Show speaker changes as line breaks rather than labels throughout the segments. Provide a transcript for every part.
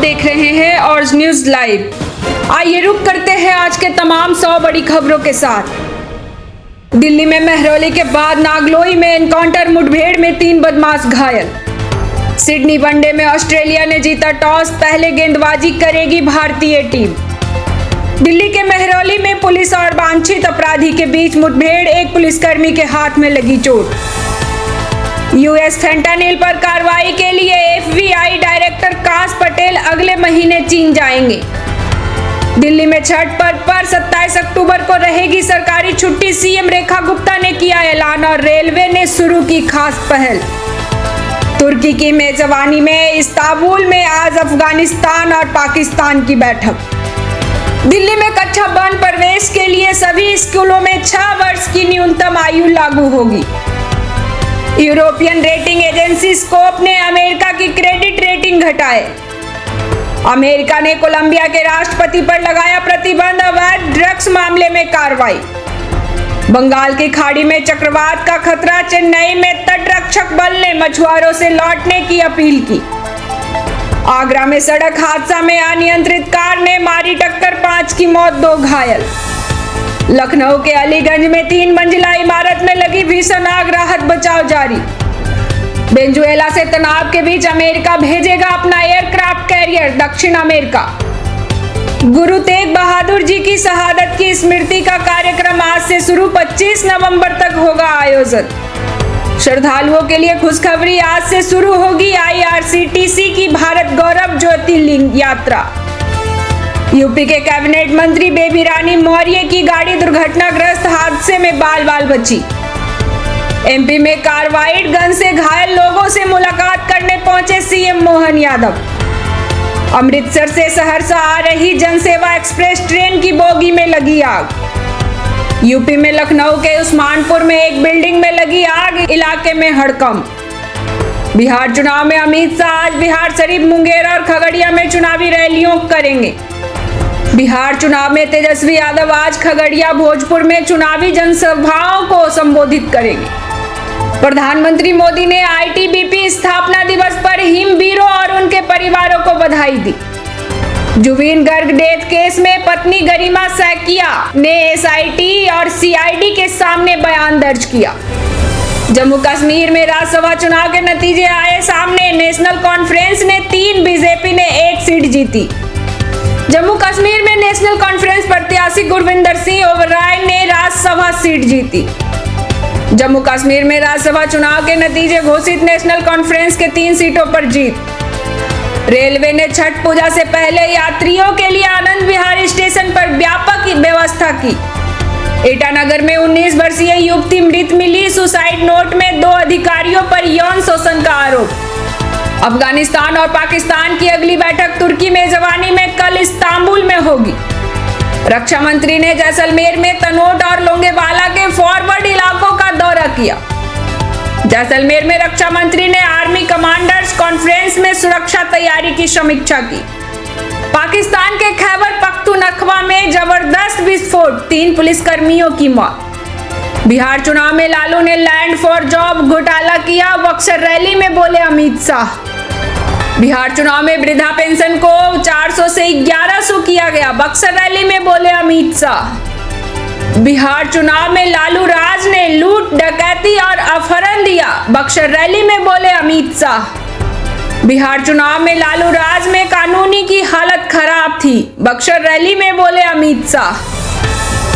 देख रहे हैं ऑर्ज न्यूज लाइव। आइए रुक करते हैं आज के तमाम 100 बड़ी खबरों के साथ। दिल्ली में महरौली के बाद नागलोई में एनकाउंटर मुठभेड़ में 3 बदमाश घायल। सिडनी वनडे में ऑस्ट्रेलिया ने जीता टॉस, पहले गेंदबाजी करेगी भारतीय टीम। दिल्ली के महरौली में पुलिस और वांछित अपराधी के बीच मुठभेड़, एक पुलिसकर्मी के हाथ में लगी चोट। यूएस फेंटानिल पर कार्रवाई के लिए एफबीआई डायरेक्टर काश पटेल अगले महीने चीन जाएंगे। दिल्ली में छठ पर्व पर 27 अक्टूबर को रहेगी सरकारी छुट्टी, सीएम रेखा गुप्ता ने किया ऐलान और रेलवे ने शुरू की खास पहल। तुर्की की मेजबानी में इस्तांबुल में आज अफगानिस्तान और पाकिस्तान की बैठक। दिल्ली में कक्षा 1 प्रवेश के लिए सभी स्कूलों में 6 वर्ष की न्यूनतम आयु लागू होगी। यूरोपियन रेटिंग एजेंसी स्कोप ने अमेरिका की क्रेडिट रेटिंग घटाए। अमेरिका ने कोलंबिया के राष्ट्रपति पर लगाया प्रतिबंध, अवैध ड्रग्स मामले में कार्रवाई। बंगाल की खाड़ी में चक्रवात का खतरा, चेन्नई में तटरक्षक बल ने मछुआरों से लौटने की अपील की। आगरा में सड़क हादसा में अनियंत्रित कार ने मारी टक्कर, 5 की मौत, 2 घायल। लखनऊ के अलीगंज में 3 मंजिला इमारत में लगी भीषण आग, राहत बचाव जारी। वेनेजुएला से तनाव के बीच अमेरिका भेजेगा अपना एयरक्राफ्ट कैरियर दक्षिण अमेरिका। गुरु तेग बहादुर जी की शहादत की स्मृति का कार्यक्रम आज से शुरू, 25 नवंबर तक होगा आयोजन। श्रद्धालुओं के लिए खुशखबरी, आज से शुरू होगी आईआरसीटीसी की भारत गौरव ज्योतिर्लिंग यात्रा। यूपी के कैबिनेट मंत्री बेबी रानी मौर्य की गाड़ी दुर्घटनाग्रस्त हादसे में बाल बची। एमपी में कार्बाइड गन से घायल लोगों से मुलाकात करने पहुंचे सीएम मोहन यादव। अमृतसर से सहरसा आ रही जनसेवा एक्सप्रेस ट्रेन की बोगी में लगी आग। यूपी में लखनऊ के उस्मानपुर में एक बिल्डिंग में लगी आग, इलाके में हड़कंप। बिहार चुनाव में अमित शाह आज बिहार शरीफ, मुंगेर और खगड़िया में चुनावी रैलियों करेंगे। बिहार चुनाव में तेजस्वी यादव आज खगड़िया, भोजपुर में चुनावी जनसभाओं को संबोधित करेंगे। प्रधानमंत्री मोदी ने आईटीबीपी स्थापना दिवस पर हिमवीरों और उनके परिवारों को बधाई दी। जुबिन गर्ग डेथ केस में पत्नी गरिमा सैकिया ने एसआईटी और सीआईडी के सामने बयान दर्ज किया। जम्मू कश्मीर में राज्यसभा चुनाव के नतीजे आए सामने, नेशनल कॉन्फ्रेंस ने 3, बीजेपी ने 1 सीट जीती। जम्मू कश्मीर में नेशनल कॉन्फ्रेंस प्रत्याशी गुरविंदर सिंह ओबराय ने राज्यसभा सीट जीती। जम्मू कश्मीर में राज्यसभा चुनाव के नतीजे घोषित, नेशनल कॉन्फ्रेंस के 3 सीटों पर जीत। रेलवे ने छठ पूजा से पहले यात्रियों के लिए आनंद विहार स्टेशन पर व्यापक व्यवस्था की। ईटानगर में 19 वर्षीय युवती मृत मिली, सुसाइड नोट में 2 अधिकारियों पर यौन शोषण का आरोप। अफगानिस्तान और पाकिस्तान की अगली बैठक तुर्की मेजबानी में कल इस्तांबुल में होगी। रक्षा मंत्री ने जैसलमेर में तनोट और लोंगेवाला के फॉरवर्ड इलाकों का दौरा किया। जैसलमेर में रक्षा मंत्री ने आर्मी कमांडर्स कॉन्फ्रेंस में सुरक्षा तैयारी की समीक्षा की। पाकिस्तान के खैबर पख्तूनख्वा में जबरदस्त विस्फोट, 3 पुलिसकर्मियों की मौत। बिहार चुनाव में लालू ने लैंड फॉर जॉब घोटाला किया, बक्सर रैली में बोले अमित शाह। बिहार चुनाव में वृद्धा पेंशन को 400 से 1100 किया गया, बक्सर रैली में बोले अमित शाह। बिहार चुनाव में लालू राज ने लूट, डकैती और अपहरण दिया, बक्सर रैली में बोले अमित शाह। बिहार चुनाव में लालू राज में कानूनी की हालत खराब थी, बक्सर रैली में बोले अमित शाह।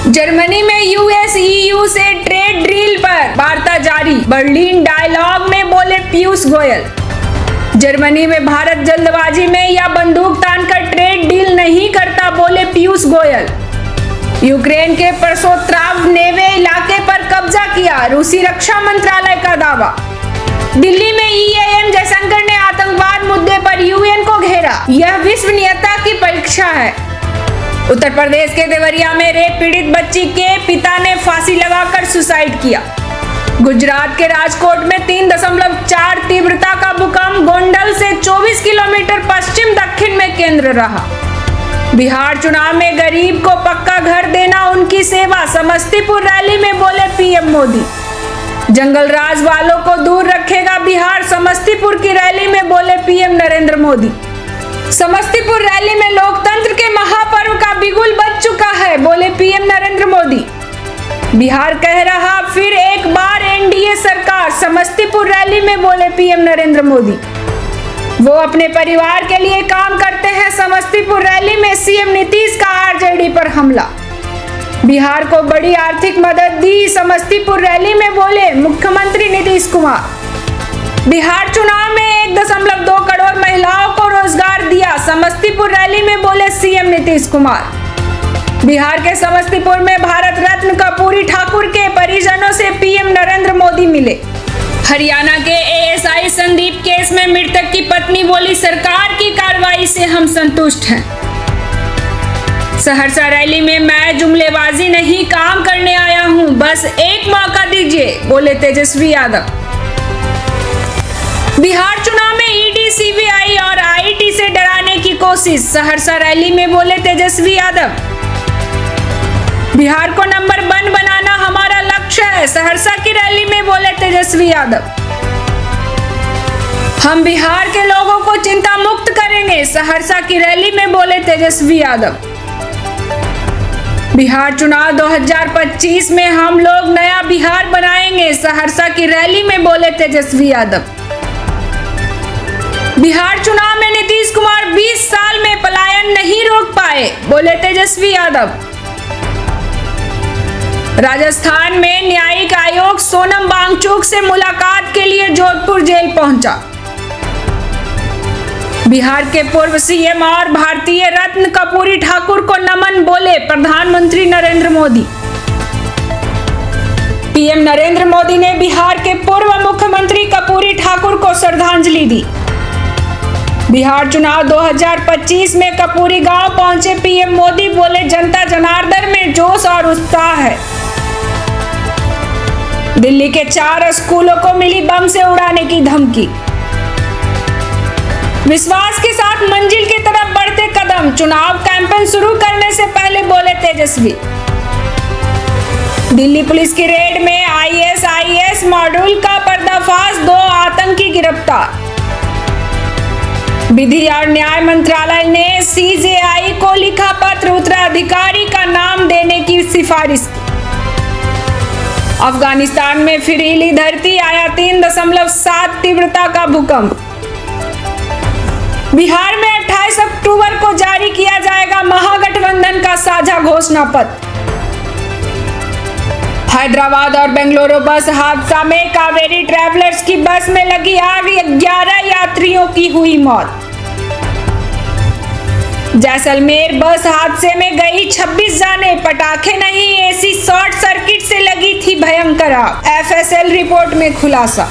जर्मनी में यूएस ईयू से ट्रेड डील पर वार्ता जारी, बर्लिन डायलॉग में बोले पीयूष गोयल। जर्मनी में भारत जल्दबाजी में या बंदूक तानकर ट्रेड डील नहीं करता, बोले पीयूष गोयल। यूक्रेन के परसोत्राव नेवे इलाके पर कब्जा किया, रूसी रक्षा मंत्रालय का दावा। दिल्ली में ईएम जयशंकर ने आतंकवाद मुद्दे पर यूएन को घेरा, यह विश्वसनीयता की परीक्षा है। उत्तर प्रदेश के देवरिया में रेप पीड़ित बच्ची के पिता ने फांसी लगाकर सुसाइड किया। गुजरात के राजकोट में 3.4 तीव्रता का भूकंप, गोंडल से 24 किलोमीटर पश्चिम दक्षिण में केंद्र रहा। बिहार चुनाव में गरीब को पक्का घर देना उनकी सेवा, समस्तीपुर रैली में बोले पीएम मोदी। जंगल राज वालों को दूर रखेगा बिहार, समस्तीपुर की रैली में बोले पीएम नरेंद्र मोदी। समस्तीपुर रैली में लोकतंत्र के महापर्व का बिगुल बज चुका है, बोले पीएम नरेंद्र मोदी। बिहार कह रहा फिर एक बार एनडीए सरकार, समस्तीपुर रैली में बोले पीएम नरेंद्र मोदी। वो अपने परिवार के लिए काम करते हैं, समस्तीपुर रैली में सीएम नीतीश का आरजेडी पर हमला। बिहार को बड़ी आर्थिक मदद दी, समस्तीपुर रैली में बोले मुख्यमंत्री नीतीश कुमार। बिहार चुनाव में 1.2 करोड़ महिलाओं को रोजगार दिया, समस्तीपुर रैली में बोले सीएम नीतीश कुमार। बिहार के समस्तीपुर में भारत रत्न कर्पूरी ठाकुर के परिजनों से पीएम नरेंद्र मोदी मिले। हरियाणा के एएसआई संदीप केस में मृतक की पत्नी बोली, सरकार की कार्रवाई से हम संतुष्ट हैं। सहरसा रैली में मैं जुमलेबाजी नहीं काम करने आया हूं, बस एक मौका दीजिए, बोले तेजस्वी यादव। बिहार चुनाव में ईडी, सीबीआई और आईटी से डराने की कोशिश, सहरसा रैली में बोले तेजस्वी यादव। बिहार को नंबर 1 बनाना हमारा लक्ष्य है, सहरसा की रैली में बोले तेजस्वी यादव। हम बिहार के लोगों को चिंता मुक्त करेंगे, सहरसा की रैली में बोले तेजस्वी यादव। बिहार चुनाव 2025 में हम लोग नया बिहार बनाएंगे, सहरसा की रैली में बोले तेजस्वी यादव। बिहार चुनाव में नीतीश कुमार 20 साल में पलायन नहीं रोक पाए, बोले तेजस्वी यादव। राजस्थान में न्यायिक आयोग सोनम वांगचुक से मुलाकात के लिए जोधपुर जेल पहुंचा। बिहार के पूर्व सीएम और भारतीय रत्न कर्पूरी ठाकुर को नमन, बोले प्रधानमंत्री नरेंद्र मोदी। पीएम नरेंद्र मोदी ने बिहार के पूर्व मुख्यमंत्री कर्पूरी ठाकुर को श्रद्धांजलि दी। बिहार चुनाव 2025 में कर्पूरी गांव पहुंचे पीएम मोदी, बोले जनता जनार्दन में जोश और उत्साह है। दिल्ली के 4 स्कूलों को मिली बम से उड़ाने की धमकी। विश्वास के साथ मंजिल की तरफ बढ़ते कदम, चुनाव कैंपेन शुरू करने से पहले बोले तेजस्वी। दिल्ली पुलिस की रेड में आईएसआईएस मॉड्यूल का पर्दाफाश, 2 आतंकी गिरफ्तार। विधि और न्याय मंत्रालय ने सीजेआई को लिखा पत्र, उत्तराधिकारी का नाम देने की सिफारिश की। अफगानिस्तान में फिर हिली धरती, आया 3.7 तीव्रता का भूकंप। बिहार में 28 अक्टूबर को जारी किया जाएगा महागठबंधन का साझा घोषणा पत्र। हैदराबाद और बेंगलुरु बस हादसा में कावेरी ट्रैवलर्स की बस में लगी आग, 11 यात्रियों की हुई मौत। जैसलमेर बस हादसे में गई 26 जानें, पटाखे नहीं एसी शॉर्ट सर्किट से लगी थी भयंकर आग, एफएसएल रिपोर्ट में खुलासा।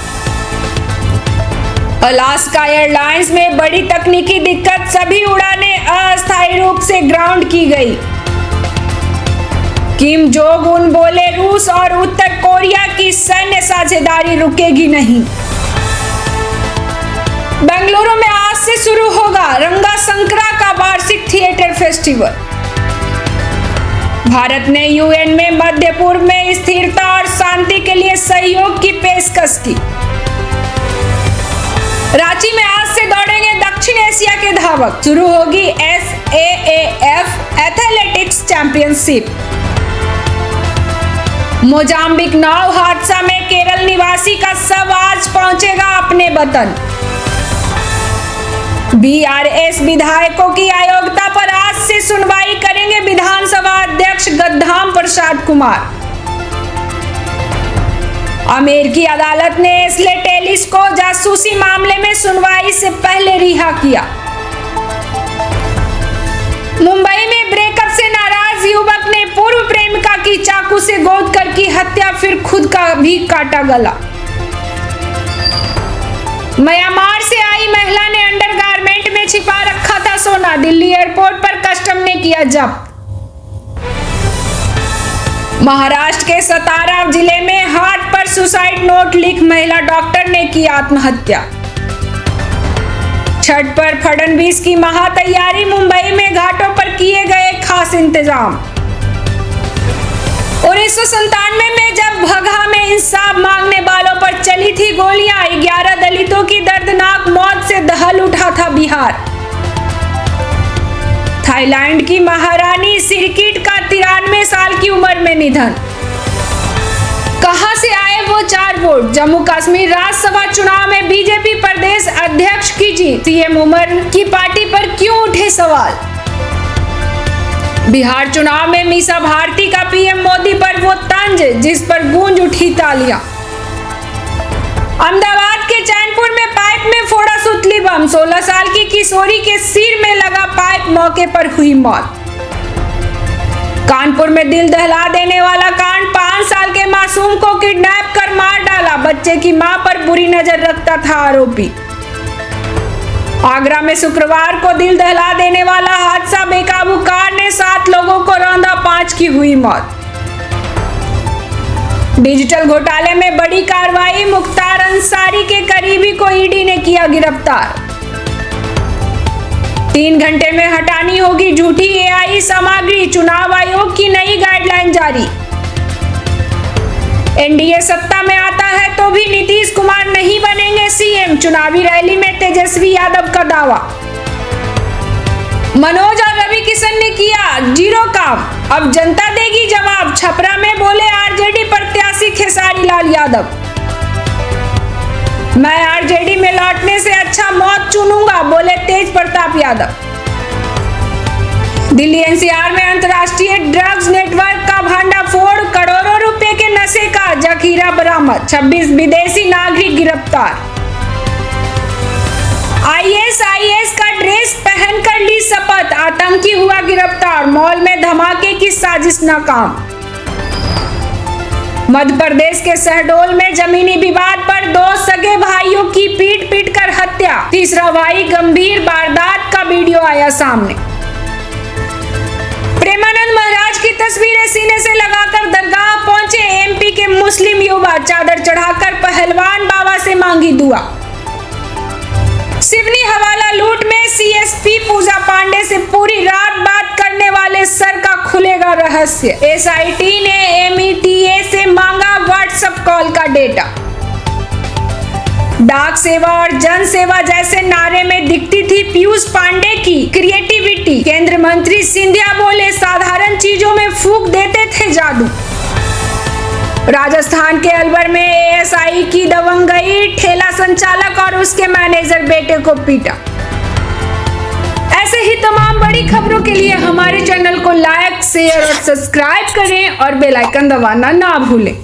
अलास्का एयरलाइंस में बड़ी तकनीकी दिक्कत, सभी उड़ानें अस्थायी रूप से ग्राउंड की गई। किम जोंग उन बोले, रूस और उत्तर कोरिया की सैन्य साझेदारी रुकेगी नहीं। बेंगलुरु में आज से शुरू होगा रंगा संक्रा का वार्षिक थिएटर फेस्टिवल। भारत ने यूएन में मध्य पूर्व में स्थिरता और शांति के लिए सहयोग की पेशकश की। रांची में आज से दौड़ेंगे दक्षिण एशिया के धावक, शुरू होगी SAAF एथलेटिक्स चैंपियनशिप। मोजाम्बिक नाव हादसा में केरल निवासी का शव आज पहुंचेगा अपने वतन। बीआरएस विधायकों की अयोग्यता पर आज से सुनवाई करेंगे विधानसभा अध्यक्ष गद्दाम प्रसाद कुमार। अमेरिकी अदालत ने एस्ले टेलिस को जासूसी मामले में सुनवाई से पहले रिहा किया। मुंबई में ब्रेकअप से नाराज युवक ने पूर्व प्रेमिका की चाकू से गोद कर की हत्या, फिर खुद का भी काटा गला। म्यांमार से आई महिला ने अंडरगारमेंट में छिपा रखा था सोना, दिल्ली एयरपोर्ट पर कस्टम ने किया जब्त। महाराष्ट्र के सतारा जिले में हाथ पर सुसाइड नोट लिख महिला डॉक्टर ने की आत्महत्या। छठ पर फडणवीस की महातैयारी, मुंबई में घाटों पर किए गए खास इंतजाम। 1997 में जब भगहा में इंसाफ मांगने वालों पर चली थी गोलियां, 11 दलितों की दर्दनाक मौत से दहल उठा था बिहार। थाईलैंड की महारानी सिरिकिट का 93 साल की उम्र में निधन। कहां से आए वो 4 वोट? जम्मू कश्मीर राज्यसभा चुनाव में बीजेपी प्रदेश अध्यक्ष की जीत। सीएम उमर की पार्टी पर क्यों उठे सवाल? बिहार चुनाव में मीसा भारती का पीएम मोदी पर वो तंज जिस पर गूंज उठी तालियां। अहमदाबाद के चैनपुर में पाइप में फोड़ा सुतली बम। 16 साल की किशोरी के सिर में लगा पाइप, मौके पर हुई मौत। कानपुर में दिल दहला देने वाला कांड। 5 साल के मासूम को किडनैप कर मार डाला। बच्चे की मां पर बुरी नजर रखता था आरोपी। आगरा में शुक्रवार को दिल दहला देने वाला हादसा। बेकाबू कार ने 7 लोगों को रौंदा, 5 की हुई मौत। डिजिटल घोटाले में बड़ी कार्रवाई। मुख्तार अंसारी के करीबी को ईडी ने किया गिरफ्तार। 3 घंटे में हटानी होगी झूठी एआई सामग्री। चुनाव आयोग की नई गाइडलाइन जारी। एनडीए सत्ता में आता है तो भी नीतीश कुमार नहीं बनेंगे सीएम। चुनावी रैली में तेजस्वी यादव का दावा। मनोज और रवि किशन ने किया 0 काम, अब जनता देगी जवाब। छपरा में बोले आरजेडी प्रत्याशी खेसारी लाल यादव। मैं आरजेडी में लौटने से अच्छा मौत चुनूंगा, बोले तेज प्रताप यादव। दिल्ली एनसीआर में अंतर्राष्ट्रीय ड्रग्स नेटवर्क का भंडाफोड़। करोड़ों रुपए के नशे का जखीरा बरामद। 26 विदेशी नागरिक गिरफ्तार। आईएसआईएस का ड्रेस पहनकर ली शपथ। आतंकी हुआ गिरफ्तार। मॉल में धमाके की साजिश नाकाम। मध्य प्रदेश के शहडोल में जमीनी विवाद पर 2 सगे भाइयों की पीट कर हत्या। तीसरा भाई गंभीर वारदात का वीडियो आया सामने। प्रेमानंद महाराज की तस्वीरें सीने से लगाकर दरगाह पहुंचे एमपी के मुस्लिम युवा। चादर चढ़ाकर पहलवान बाबा से मांगी दुआ। सिवनी हवाला लूट में सीएसपी पूजा पांडे से पूरी रात बात करने वाले सर का खुलेगा रहस्य। एसआईटी ने एमईटीए से मांगा व्हाट्सएप कॉल का डेटा। डाक सेवा और जन सेवा जैसे नारे में दिखती थी पीयूष पांडे की क्रिएटिविटी। केंद्रीय मंत्री सिंधिया बोले साधारण चीजों में फूंक देते थे जादू। राजस्थान के अलवर में एएसआई की दबंगई। ठेला संचालक और उसके मैनेजर बेटे को पीटा। ऐसे ही तमाम बड़ी खबरों के लिए हमारे चैनल को लाइक, शेयर और सब्सक्राइब करें और बेल आइकन दबाना ना भूलें।